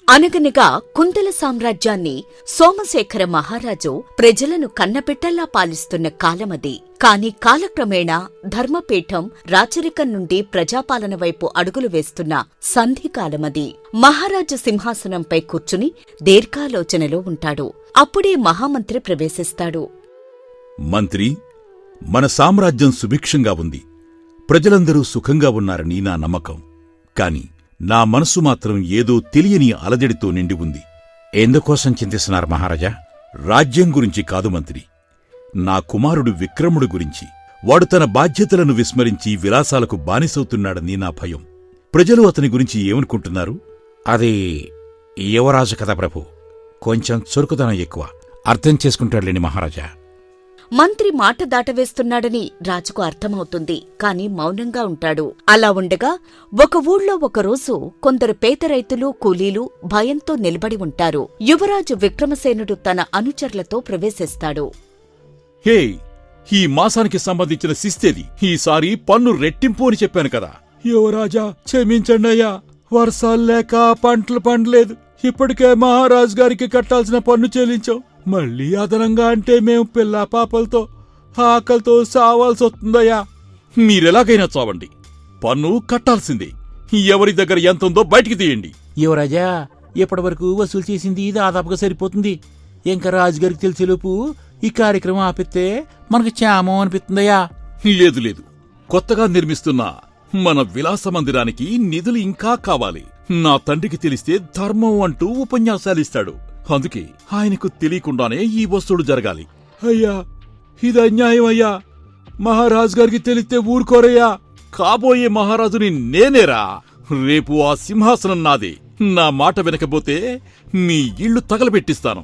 అనగనగా కుంతల సామ్రాజ్యాన్ని సోమశేఖర మహారాజు ప్రజలను కన్నబిడ్డల్లా పాలిస్తున్న కాలమది. కాని కాలక్రమేణా ధర్మపీఠం రాచరికం నుండి ప్రజాపాలన వైపు అడుగులు వేస్తున్న సంధికాలమది. మహారాజు సింహాసనంపై కూర్చుని దీర్ఘాలోచనలో ఉంటాడు. అప్పుడే మహామంత్రి ప్రవేశిస్తాడు. మంత్రి, మన సామ్రాజ్యం సుభిక్షంగా ఉంది. ప్రజలందరూ సుఖంగా ఉన్నారని నా నమ్మకం. కాని నా మనసు మాత్రం ఏదో తెలియని అలజడితో నిండి ఉంది. ఎందుకోసం చింతిస్తున్నారు మహారాజా? రాజ్యం గురించి కాదు మంత్రి, నా కుమారుడు విక్రముడు గురించి. వాడు తన బాధ్యతలను విస్మరించి విలాసాలకు బానిసవుతున్నాడని నా భయం. ప్రజలు అతని గురించి ఏమనుకుంటున్నారు? అది యువరాజు కదా ప్రభు, కొంచెం చురుకుదనం ఎక్కువ. అర్థం చేసుకుంటాడులేండి మహారాజా. మంత్రి మాట దాటవేస్తున్నాడని రాజుకు అర్థమవుతుంది. కాని మౌనంగా ఉంటాడు. అలా ఉండగా ఒక ఊళ్ళో ఒకరోజు కొందరు పేద రైతులు, కూలీలు భయంతో నిలబడి ఉంటారు. యువరాజు విక్రమసేనుడు తన అనుచరులతో ప్రవేశిస్తాడు. హే, ఈ మాసానికి సంబంధించిన శిస్తేది? ఈసారి పన్ను రెట్టింపు అని చెప్పాను కదా. యువరాజా, క్షమించండయ్యా, వర్షాలు లేక పంటలు పండలేదు. ఇప్పటికే మహారాజు గారికి కట్టాల్సిన పన్ను చెల్లించాం. మళ్ళీ అదనంగా అంటే మేము పిల్లా పాపలతో ఆకలితో సావాల్సి వస్తుందయ్యా. మీరెలాగైనా చావండి, పన్ను కట్టాల్సిందే. ఎవరి దగ్గర ఎంతుందో బయటికి తీయండి. యువరాజా, ఇప్పటివరకు వసూలు చేసింది దాదాపుగా సరిపోతుంది. ఇంకా రాజుగారికి తెలిసేలోపు ఈ కార్యక్రమం ఆపితే మనకు క్షేమం అనిపిస్తుందయ్యా. లేదు లేదు, కొత్తగా నిర్మిస్తున్న మన విలాస మందిరానికి నిధులు ఇంకా కావాలి. నా తండ్రికి తెలిస్తే ధర్మం అంటూ ఉపన్యాసాలిస్తాడు. అందుకే ఆయనకు తెలియకుండానే ఈ వసూలు జరగాలి. అయ్యా, ఇది అన్యాయం అయ్యా. మహారాజు గారికి తెలిస్తే ఊరుకోరయ్యా. కాబోయే మహారాజుని నేనేరా. రేపు ఆ సింహాసనం నాదే. నా మాట వినకపోతే మీ ఇళ్లు తగలబెట్టిస్తాను.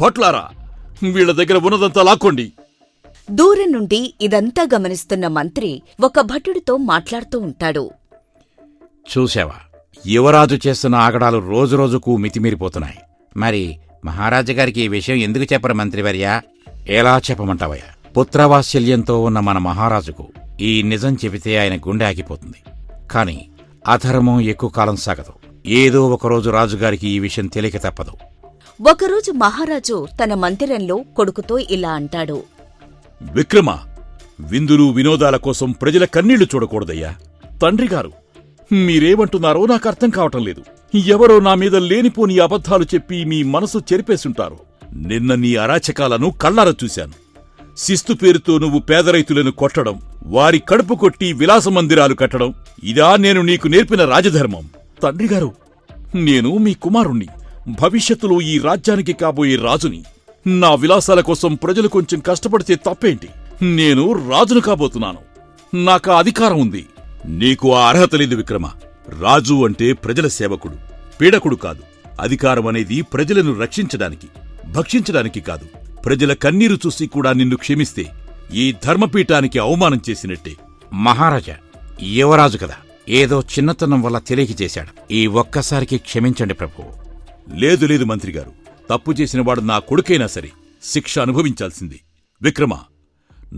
భట్లారా, వీళ్ల దగ్గర ఉన్నదంతా లాక్కోండి. దూరం నుండి ఇదంతా గమనిస్తున్న మంత్రి ఒక భటుడితో మాట్లాడుతూ ఉంటాడు. చూశావా, యువరాజు చేస్తున్న ఆగడాలు రోజురోజుకు మితిమీరిపోతున్నాయి. మరి మహారాజు గారికి ఈ విషయం ఎందుకు చెప్పరు మంత్రివర్యా? ఎలా చెప్పమంటావయ్యా? పుత్రవాత్సల్యంతో ఉన్న మన మహారాజుకు ఈ నిజం చెబితే ఆయన గుండె ఆగిపోతుంది. కాని అధర్మం ఎక్కువ కాలం సాగదు. ఏదో ఒకరోజు రాజుగారికి ఈ విషయం తెలియక తప్పదు. ఒకరోజు మహారాజు తన మందిరంలో కొడుకుతో ఇలా అంటాడు. విక్రమ, విందులు వినోదాల కోసం ప్రజల కన్నీళ్లు చూడకూడదయ్యా. తండ్రిగారు, మీరేమంటున్నారో నాకు అర్థం కావటం లేదు. ఎవరో నా మీద లేనిపోని అబద్ధాలు చెప్పి మీ మనసు చెరిపేసుంటారు. నిన్న నీ అరాచకాలను కళ్ళారా చూశాను. శిస్తు పేరుతో నువ్వు పేద రైతులను కొట్టడం, వారి కడుపు కొట్టి విలాస మందిరాలు కట్టడం, ఇదా నేను నీకు నేర్పిన రాజధర్మం? తండ్రిగారు, నేను మీ కుమారుణ్ణి. భవిష్యత్తులో ఈ రాజ్యానికి కాబోయే రాజుని. నా విలాసాల కోసం ప్రజలు కొంచెం కష్టపడితే తప్పేంటి? నేను రాజును కాబోతున్నాను. నాకా అధికారం ఉంది. నీకు ఆ అర్హత లేదు విక్రమ. రాజు అంటే ప్రజల సేవకుడు, పీడకుడు కాదు. అధికారం అనేది ప్రజలను రక్షించడానికి, భక్షించడానికి కాదు. ప్రజల కన్నీరు చూసి కూడా నిన్ను క్షమిస్తే ఈ ధర్మపీఠానికి అవమానం చేసినట్టే. మహారాజా, యువరాజు కదా, ఏదో చిన్నతనం వల్ల తెలియక చేశాడు. ఈ ఒక్కసారికి క్షమించండి ప్రభు. లేదు లేదు మంత్రిగారు, తప్పు చేసినవాడు నా కొడుకైనా సరే శిక్ష అనుభవించాల్సింది. విక్రమ,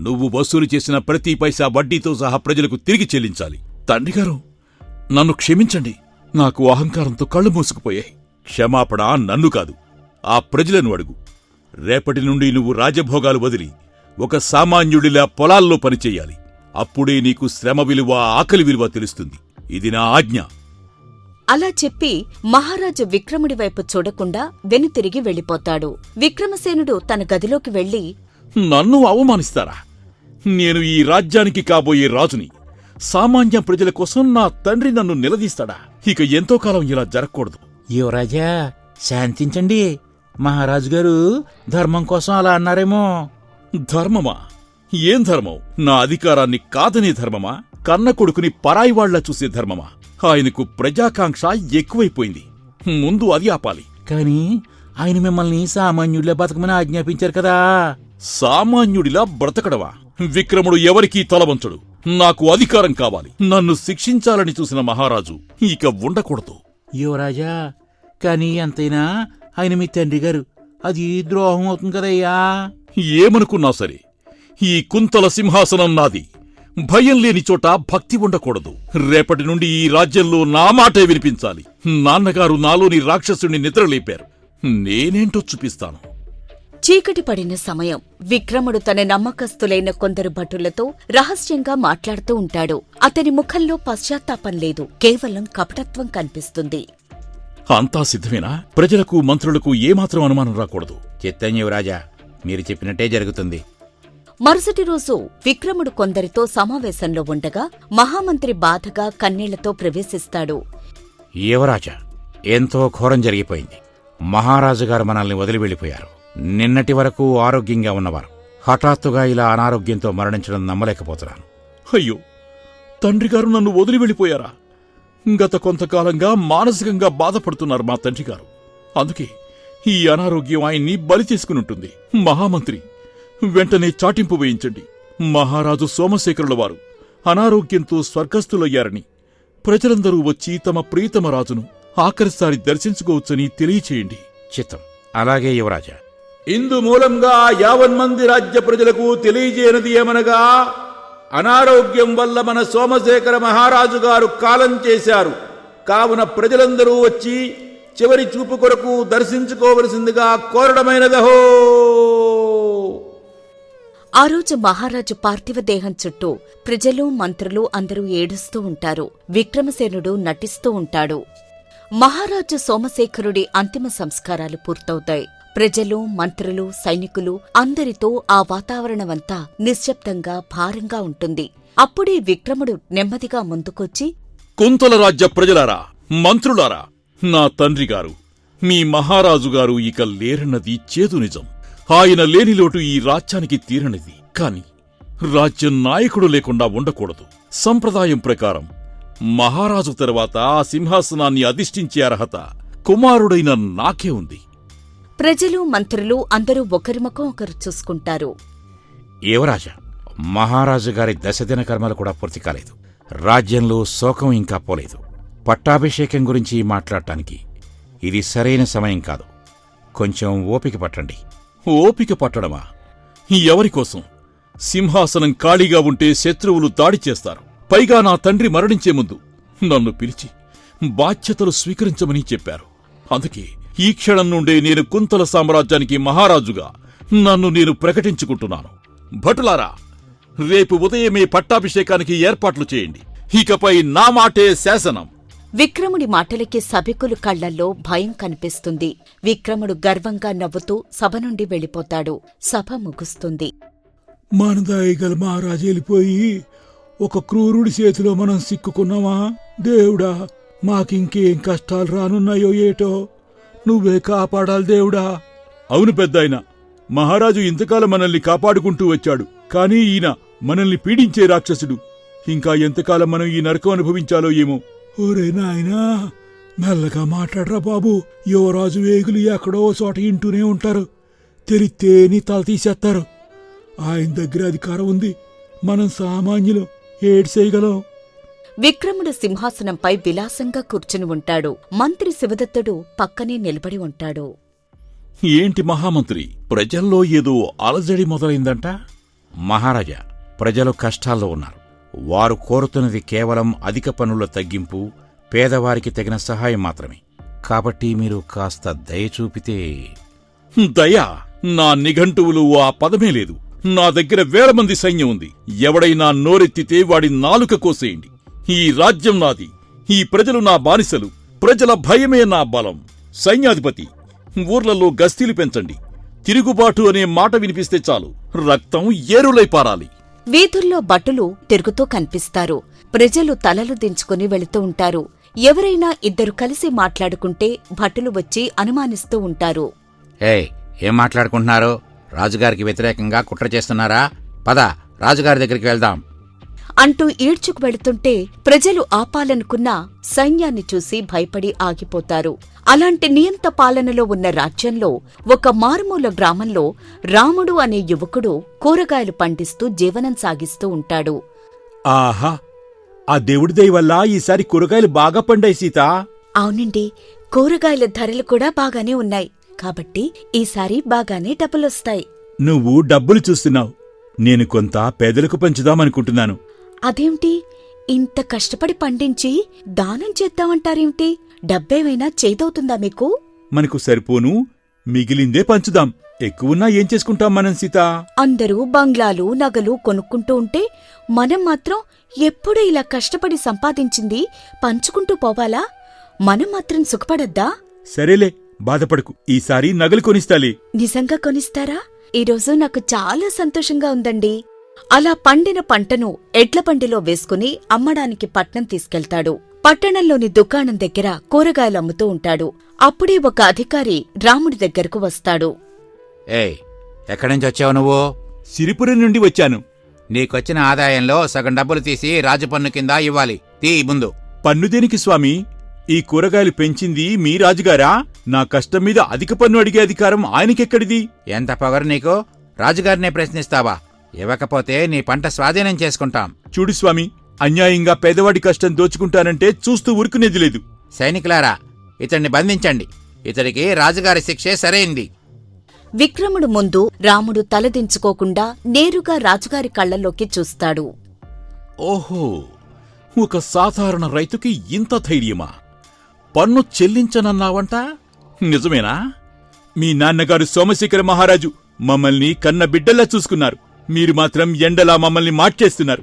నువ్వు వసూలు చేసిన ప్రతి పైసా వడ్డీతో సహా ప్రజలకు తిరిగి చెల్లించాలి. తండ్రిగారు, నన్ను క్షమించండి. నాకు అహంకారంతో కళ్ళు మూసుకుపోయాయి. క్షమాపణ నన్ను కాదు, ఆ ప్రజలను అడుగు. రేపటి నుండి నువ్వు రాజభోగాలు వదిలి ఒక సామాన్యుడిలా పొలాల్లో పనిచెయ్యాలి. అప్పుడే నీకు శ్రమ విలువ, ఆకలి విలువ తెలుస్తుంది. ఇది నా ఆజ్ఞ. అలా చెప్పి మహారాజు విక్రముడి వైపు చూడకుండా వెనుతిరిగి వెళ్ళిపోతాడు. విక్రమసేనుడు తన గదిలోకి వెళ్లి, నన్ను అవమానిస్తారా? నేను ఈ రాజ్యానికి కాబోయే రాజుని. సామాన్య ప్రజల కోసం నా తండ్రి నన్ను నిలదీస్తాడా? ఇక ఎంతో కాలం ఇలా జరగకూడదు. యువరాజా, శాంతించండి. మహారాజు గారు ధర్మం కోసం అలా అన్నారేమో. ధర్మమా? ఏం ధర్మం? నా అధికారాన్ని కాదనే ధర్మమా? కన్న కొడుకుని పరాయివాళ్లా చూసే ధర్మమా? ఆయనకు ప్రజాకాంక్ష ఎక్కువైపోయింది. ముందు అది ఆపాలి. కాని ఆయన మిమ్మల్ని సామాన్యుడిలా బతకమని ఆజ్ఞాపించారు కదా. సామాన్యుడిలా బ్రతకడవా? విక్రముడు ఎవరికీ తలవంచడు. నాకు అధికారం కావాలి. నన్ను శిక్షించాలని చూసిన మహారాజు ఇక ఉండకూడదు. యువరాజా, కాని ఎంతైనా ఆయన మీ తండ్రి గారు. అది ద్రోహం అవుతుంది కదయ్యా. ఏమనుకున్నా సరే ఈ కుంతల సింహాసనం నాది. భయం లేని చోట భక్తి ఉండకూడదు. రేపటి నుండి ఈ రాజ్యంలో నా మాటే వినిపించాలి. నాన్నగారు నాలోని రాక్షసుని నిద్రలేపారు. నేనేంటో చూపిస్తాను. చీకటి పడిన సమయం. విక్రముడు తన నమ్మకస్తులైన కొందరు భటులతో రహస్యంగా మాట్లాడుతూ ఉంటాడు. అతని ముఖంలో పశ్చాత్తాపం లేదు, కేవలం కపటత్వం కనిపిస్తుంది. అంతా సిద్ధమేనా? ప్రజలకు మంత్రులకు ఏమాత్రం అనుమానం రాకూడదు. చిత్తం యువరాజా, మీరు చెప్పినట్టే జరుగుతుంది. మరుసటి రోజు విక్రముడు కొందరితో సమావేశంలో ఉండగా మహామంత్రి బాధగా కన్నీళ్లతో ప్రవేశిస్తాడు. యువరాజా, ఎంతో ఘోరం జరిగిపోయింది. మహారాజుగారు మనల్ని వదిలి వెళ్ళిపోయారు. నిన్నటి వరకు ఆరోగ్యంగా ఉన్నవారు హఠాత్తుగా ఇలా అనారోగ్యంతో మరణించడం నమ్మలేకపోతున్నాను. అయ్యో, తండ్రిగారు నన్ను వదిలి వెళ్ళిపోయారా? గత కొంతకాలంగా మానసికంగా బాధపడుతున్నారు మా తండ్రిగారు. అందుకే ఈ అనారోగ్యం ఆయన్ని బలి చేసుకునుంటుంది. మహామంత్రి, వెంటనే చాటింపు వేయించండి. మహారాజు సోమశేఖరుల వారు అనారోగ్యంతో స్వర్గస్థులయ్యారని ప్రజలందరూ వచ్చి తమ ప్రీతమ రాజును ఆఖరిసారి దర్శించుకోవచ్చని తెలియచేయండి. చిత్తం, అలాగే యువరాజా. ఇందు మూలంగా 50 మంది రాజ్య ప్రజలకు తెలియజేయనది ఏమనగా, అనారోగ్యం వల్ల మన సోమశేఖర మహారాజు గారు కాలం చేశారు. కావున ప్రజలందరూ వచ్చి చివరి చూపు కొరకు దర్శించుకోవలసిందిగా కోరడమైనదహో. ఆ రోజు మహారాజు పార్థివ దేహం చుట్టూ ప్రజలు మంత్రులు అందరూ ఏడుస్తూ ఉంటారు. విక్రమసేనుడు నటిస్తూ ఉంటాడు. మహారాజు సోమశేఖరుడి అంతిమ సంస్కారాలు పూర్తవుతాయి. ప్రజలు, మంత్రులు, సైనికులు అందరితో ఆ వాతావరణమంతా నిశ్శబ్దంగా భారంగా ఉంటుంది. అప్పుడే విక్రముడు నెమ్మదిగా ముందుకొచ్చి, కుంతల రాజ్య ప్రజలారా, మంత్రులారా, నా తండ్రిగారు, మీ మహారాజుగారు ఇక లేరన్నది చేదు నిజం. ఆయన లేని లోటు ఈ రాజ్యానికి తీరనిది. కాని రాజ్యం నాయకుడు లేకుండా ఉండకూడదు. సంప్రదాయం ప్రకారం మహారాజు తర్వాత ఆ సింహాసనాన్ని అధిష్ఠించే అర్హత కుమారుడైన నాకే ఉంది. ప్రజలు, మంత్రులు అందరూ ఒకరి ముఖం ఒకరు చూసుకుంటారు. యువరాజా, మహారాజు గారి దశదిన కర్మలు కూడా పూర్తి కాలేదు. రాజ్యంలో శోకం ఇంకా పోలేదు. పట్టాభిషేకం గురించి మాట్లాడటానికి ఇది సరైన సమయం కాదు. కొంచెం ఓపిక పట్టండి. ఓపిక పట్టడమా? ఎవరికోసం? సింహాసనం ఖాళీగా ఉంటే శత్రువులు దాడి చేస్తారు. పైగా నా తండ్రి మరణించే ముందు నన్ను పిలిచి బాధ్యతలు స్వీకరించమని చెప్పారు. అందుకే ఈ క్షణం నుండే నేను కుంతల సామ్రాజ్యానికి మహారాజుగా నన్ను నేను ప్రకటించుకుంటున్నాను. భటులారా, రేపు ఉదయమే పట్టాభిషేకానికి ఏర్పాట్లు చేయండి. ఇకపై నా మాటే శాసనం. విక్రముడి మాటలకి సభికులు కళ్లల్లో భయం కనిపిస్తుంది. విక్రముడు గర్వంగా నవ్వుతూ సభ నుండి వెళ్ళిపోతాడు. సభ ముగుస్తుంది. మనదాయిగల మహారాజు వెళ్ళిపోయి ఒక క్రూరుడి చేతిలో మనం సిక్కుకున్నామా? దేవుడా, మాకింకేం కష్టాలు రానున్నాయో ఏటో, నువ్వే కాపాడాలి దేవుడా. అవును పెద్దాయన, మహారాజు ఇంతకాలం మనల్ని కాపాడుకుంటూ వచ్చాడు. కానీ ఈయన మనల్ని పీడించే రాక్షసుడు. ఇంకా ఎంతకాలం మనం ఈ నరకం అనుభవించాలో ఏమో. ఒరే నాయనా, మెల్లగా మాట్లాడరా బాబు. యువరాజు వేగులు ఎక్కడో చోట ఇంటూనే ఉంటారు. తెలిస్తే నీ తల తీసేస్తారు. ఆయన దగ్గర అధికారం ఉంది. మనం సామాన్యులు ఏడ్చేయగలం. విక్రముడు సింహాసనంపై విలాసంగా కూర్చుని ఉంటాడు. మంత్రి శివదత్తుడు పక్కనే నిలబడి ఉంటాడు. ఏంటి మహామంత్రి, ప్రజల్లో ఏదో అలజడి మొదలైందంట? మహారాజా, ప్రజలు కష్టాల్లో ఉన్నారు. వారు కోరుతున్నది కేవలం అధిక పన్నుల తగ్గింపు, పేదవారికి తగిన సహాయం మాత్రమే. కాబట్టి మీరు కాస్త దయ చూపితే. దయా? నా నిఘంటువులు ఆ పదమే లేదు. నా దగ్గర 1000 మంది సైన్యం ఉంది. ఎవడైనా నోరెత్తితే వాడి నాలుక కోసేయండి. ఈ రాజ్యం నాది. ఈ ప్రజలు నా బానిసలు. ప్రజల భయమే నా బలం. సైన్యాధిపతి, ఊర్లలో గస్తీలు పెంచండి. తిరుగుబాటు అనే మాట వినిపిస్తే చాలు, రక్తం ఏరులై పారాలి. వీధుల్లో భటులు తిరుగుతూ కనిపిస్తారు. ప్రజలు తలలు దించుకుని వెళుతూ ఉంటారు. ఎవరైనా ఇద్దరు కలిసి మాట్లాడుకుంటే భటులు వచ్చి అనుమానిస్తూ ఉంటారు. ఏం మాట్లాడుకుంటున్నారు? రాజుగారికి వ్యతిరేకంగా కుట్ర చేస్తున్నారా? పద, రాజుగారి దగ్గరికి వెళ్దాం అంటూ ఈడ్చుకు వెళుతుంటే ప్రజలు ఆపాలనుకున్న సైన్యాన్ని చూసి భయపడి ఆగిపోతారు. అలాంటి నియంత పాలనలో ఉన్న రాజ్యంలో ఒక మారుమూల గ్రామంలో రాముడు అనే యువకుడు కూరగాయలు పండిస్తూ జీవనం సాగిస్తూ ఉంటాడు. ఆహా, ఆ దేవుడి దయ వల్ల ఈసారి కూరగాయలు బాగా పండాయి సీత. అవునండి, కూరగాయల ధరలు కూడా బాగానే ఉన్నాయి. కాబట్టి ఈసారి బాగానే డబ్బులొస్తాయి. నువ్వు డబ్బులు చూస్తున్నావు, నేను కొంత పేదలకు పంచుదామనుకుంటున్నాను. అదేమిటి, ఇంత కష్టపడి పండించి దానం చేద్దామంటారేమిటి? డబ్బేమైనా చేదవుతుందా మీకు? మనకు సరిపోను, మిగిలిందే పంచుదాం. ఎక్కువున్నా ఏం చేసుకుంటాం మనం సీత? అందరూ బంగ్లాలు, నగలు కొనుక్కుంటూ ఉంటే మనం మాత్రం ఎప్పుడూ ఇలా కష్టపడి సంపాదించింది పంచుకుంటూ పోవాలా? మనం మాత్రం సుఖపడద్దా? సరేలే, బాధపడకు. ఈసారి నగలు కొనిస్తాలే. నిజంగా కొనిస్తారా? ఈరోజు నాకు చాలా సంతోషంగా ఉందండి. అలా పండిన పంటను ఎడ్లబండిలో వేసుకుని అమ్మడానికి పట్నం తీసుకెళ్తాడు. పట్టణంలోని దుకాణం దగ్గర కూరగాయలు అమ్ముతూ ఉంటాడు. అప్పుడే ఒక అధికారి రాముడి దగ్గరకు వస్తాడు. ఏయ్, ఎక్కడ్నుంచి వచ్చావు నువ్వు? సిరిపురం నుండి వచ్చాను. నీకొచ్చిన ఆదాయంలో సగం డబ్బులు తీసి రాజపన్ను కింద ఇవ్వాలి. తీ ముందు. పన్ను దేనికి స్వామి? ఈ కూరగాయలు పెంచింది మీ రాజుగారా? నా కష్టం మీద అధిక పన్ను అడిగే అధికారం ఆయనకెక్కడిది? ఎంత పొగరు నీకు? రాజుగారినే ప్రశ్నిస్తావా? ఇవ్వకపోతే నీ పంట స్వాధీనం చేసుకుంటాం. చూడు స్వామి, అన్యాయంగా పేదవాడి కష్టం దోచుకుంటానంటే చూస్తూ ఊరుకునేది లేదు. సైనికులారా, ఇతన్ని బంధించండి. ఇతడికి రాజుగారి శిక్షే సరైంది. విక్రముడు ముందు రాముడు తలదించుకోకుండా నేరుగా రాజుగారి కళ్లలోకి చూస్తాడు. ఓహో, ఒక సాధారణ రైతుకి ఇంత ధైర్యమా? పన్ను చెల్లించనన్నావంట? నిజమేనా? మీ నాన్నగారు సోమశేఖర మహారాజు మమ్మల్ని కన్న బిడ్డల్లా చూసుకున్నారు. మీరు మాత్రం ఎండలా మమ్మల్ని మార్చేస్తున్నారు.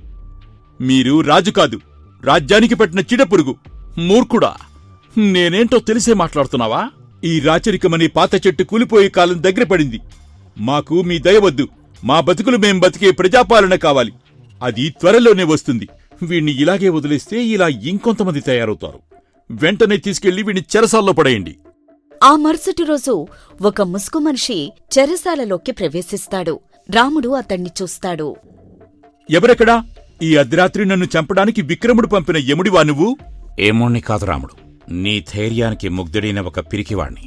మీరు రాజు కాదు, రాజ్యానికి పట్టిన చిడపురుగు. మూర్ఖుడా, నేనేంటో తెలిసే మాట్లాడుతున్నావా? ఈ రాచరికమనే పాత చెట్టు కూలిపోయే కాలం దగ్గర పడింది. మాకు మీ దయవద్దు. మా బతుకులు మేం బతికే ప్రజాపాలన కావాలి. అది త్వరలోనే వస్తుంది. వీణ్ణి ఇలాగే వదిలేస్తే ఇలా ఇంకొంతమంది తయారవుతారు. వెంటనే తీసుకెళ్లి వీణ్ణి చెరసాల్లో పడేయండి. ఆ మరుసటి రోజు ఒక ముసుగు మనిషి చెరసాలలోకి ప్రవేశిస్తాడు. రాముడు అతణ్ణి చూస్తాడు. ఎవరెక్కడా? ఈ అర్ధరాత్రి నన్ను చంపడానికి విక్రముడు పంపిన యముడివా నువ్వు? ఏమోణ్ణి కాదు రాముడు, నీ ధైర్యానికి ముగ్ధుడైన ఒక పిరికివాణ్ణి.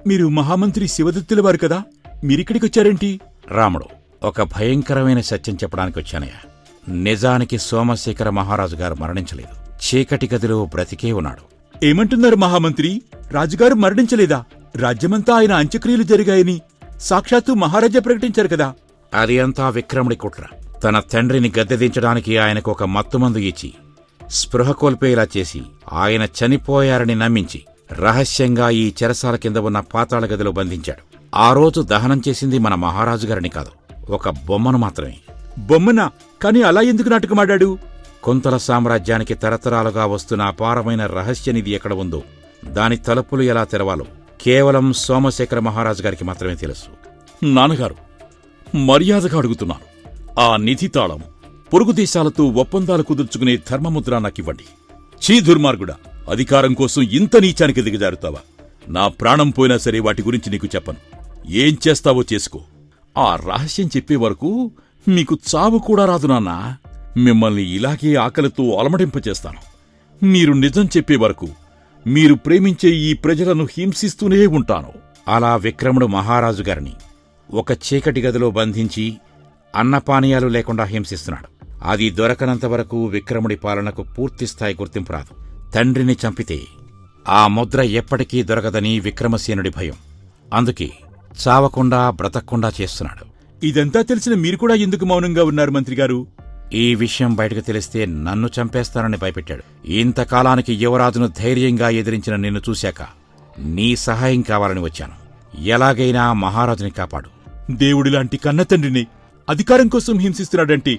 మీరు మహామంత్రి శివదత్తుల వారు కదా? మీరిక్కడికొచ్చారేంటి? రాముడు, ఒక భయంకరమైన సత్యం చెప్పడానికి వచ్చానయ్యా. నిజానికి సోమశేఖర మహారాజు గారు మరణించలేదు. చీకటి గదిలో బ్రతికే ఉన్నాడు. ఏమంటున్నారు మహామంత్రి? రాజుగారు మరణించలేదా? రాజ్యమంతా ఆయన అంత్యక్రియలు జరిగాయని సాక్షాత్తు మహారాజా ప్రకటించారు కదా? అది అంతా విక్రముడి కుట్ర. తన తండ్రిని గద్దెదించడానికి ఆయనకు ఒక మత్తుమందు ఇచ్చి స్పృహ కోల్పోయేలా చేసి ఆయన చనిపోయారని నమ్మించి రహస్యంగా ఈ చెరసాల కింద ఉన్న పాతాళ గదిలో బంధించాడు. ఆ రోజు దహనం చేసింది మన మహారాజుగారిని కాదు, ఒక బొమ్మను మాత్రమే. బొమ్మనా? కాని అలా ఎందుకు నాటకమాడాడు? కుంతల సామ్రాజ్యానికి తరతరాలుగా వస్తున్న అపారమైన రహస్యనిధి ఎక్కడ ఉందో, దాని తలుపులు ఎలా తెరవాలో కేవలం సోమశేఖర మహారాజు గారికి మాత్రమే తెలుసు. నాన్నగారు, మర్యాదగా అడుగుతున్నాను. ఆ నిధి తాళం పొరుగు దేశాలతో ఒప్పందాలు కుదుర్చుకునే ధర్మముద్ర నాకివ్వండి. ఛీ దుర్మార్గుడా! అధికారం కోసం ఇంత నీచానికి దిగజారుతావా? నా ప్రాణం పోయినా సరే వాటి గురించి నీకు చెప్పను. ఏం చేస్తావో చేసుకో. ఆ రహస్యం చెప్పే వరకు మీకు చావు కూడా రాదు నాన్నా. మిమ్మల్ని ఇలాగే ఆకలితో అలమటింపచేస్తాను. మీరు నిజం చెప్పే వరకు మీరు ప్రేమించే ఈ ప్రజలను హింసిస్తూనే ఉంటాను. అలా విక్రముడు మహారాజు గారిని ఒక చీకటి గదిలో బంధించి అన్నపానీయాలు లేకుండా హింసిస్తున్నాడు. అది దొరకనంతవరకు విక్రముడి పాలనకు పూర్తిస్థాయి గుర్తింపు రాదు. తండ్రిని చంపితే ఆ ముద్ర ఎప్పటికీ దొరకదని విక్రమసేనుడి భయం. అందుకే చావకుండా బ్రతక్కుండా చేస్తున్నాడు. ఇదంతా తెలిసిన మీరు కూడా ఎందుకు మౌనంగా ఉన్నారు మంత్రిగారు? ఈ విషయం బయటకు తెలిస్తే నన్ను చంపేస్తానని భయపెట్టాడు. ఇంతకాలానికి యువరాజును ధైర్యంగా ఎదిరించిన నిన్ను చూశాక నీ సహాయం కావాలని వచ్చాను. ఎలాగైనా మహారాజుని కాపాడు. దేవుడిలాంటి కన్నతండ్రిని అధికారం కోసం హింసిస్తున్నాడంటే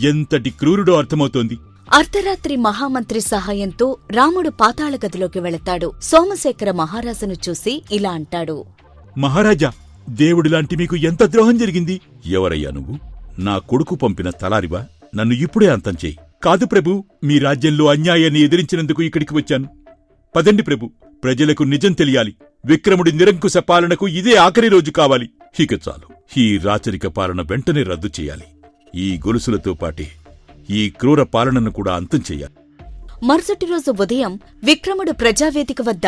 ఎంతటి క్రూరుడో అర్థమవుతోంది. అర్ధరాత్రి మహామంత్రి సహాయంతో రాముడు పాతాళ గదిలోకి వెళతాడు. సోమశేఖర మహారాజును చూసి ఇలా అంటాడు. మహారాజా, దేవుడిలాంటి మీకు ఎంత ద్రోహం జరిగింది? ఎవరయ్యా నువ్వు? నా కొడుకు పంపిన తలారివా? నన్ను ఇప్పుడే అంతం చేయి. కాదు ప్రభు, మీ రాజ్యంలో అన్యాయాన్ని ఎదిరించినందుకు ఇక్కడికి వచ్చాను. పదండి ప్రభు, ప్రజలకు నిజం తెలియాలి. విక్రముడి నిరంకుశ పాలనకు ఇదే ఆఖరి రోజు కావాలి. ఇక చాలు. ఈ రాచరిక పాలన వెంటనే రద్దు చేయాలి. ఈ గొలుసులతో పాటే ఈ క్రూర పాలనను కూడా అంతం చెయ్యాలి. మరుసటి రోజు ఉదయం విక్రముడు ప్రజావేదిక వద్ద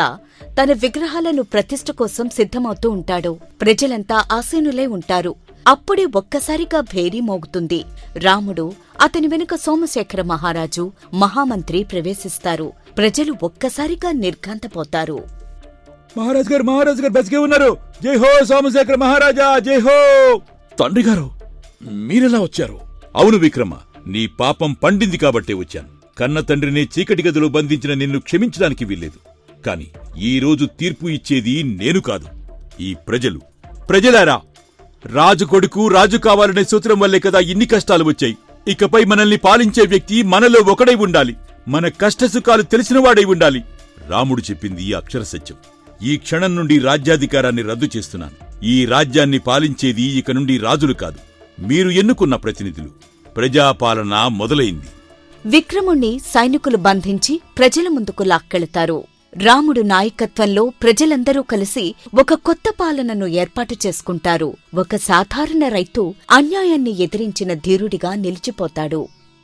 తన విగ్రహాలను ప్రతిష్ఠ కోసం సిద్ధమవుతూ ఉంటాడు. ప్రజలంతా ఆసీనులై ఉంటారు. అప్పుడే ఒక్కసారిగా భేరీ మోగుతుంది. రాముడు, అతని వెనుక సోమశేఖర మహారాజు, మహామంత్రి ప్రవేశిస్తారు. ప్రజలు ఒక్కసారిగా నిర్ఘాంతపోతారు. మహారాజు గారు బతికే ఉన్నారు! జై హో సోమశేఖర మహారాజా, జై హో! తండ్రిగారు, మీరెలా వచ్చారు? అవును విక్రమ, నీ పాపం పండింది కాబట్టే వచ్చాను. కన్న తండ్రినే చీకటి గదిలో బంధించిన నిన్ను క్షమించడానికి వీల్లేదు. కాని ఈరోజు తీర్పు ఇచ్చేది నేను కాదు, ఈ ప్రజలు. ప్రజలారా, రాజు కొడుకు రాజు కావాలనే సూత్రం వల్లే కదా ఇన్ని కష్టాలు వచ్చాయి. ఇకపై మనల్ని పాలించే వ్యక్తి మనలో ఒకడై ఉండాలి, మన కష్టసుఖాలు తెలిసినవాడై ఉండాలి. రాముడు చెప్పింది అక్షర సత్యం. ఈ క్షణం నుండి రాజ్యాధికారాన్ని రద్దు చేస్తున్నాను. ఈ రాజ్యాన్ని పాలించేది ఇక నుండి రాజులు కాదు, మీరు ఎన్నుకున్న ప్రతినిధులు. ప్రజాపాలన మొదలైంది. విక్రముణ్ణి సైనికులు బంధించి ప్రజల ముందుకు లాక్కెళతారు. రాముడు నాయకత్వంలో ప్రజలందరూ కలిసి ఒక కొత్త పాలనను ఏర్పాటు చేసుకుంటారు. ఒక సాధారణ రైతు అన్యాయాన్ని ఎదిరించిన ధీరుడిగా నిలిచిపోతాడు.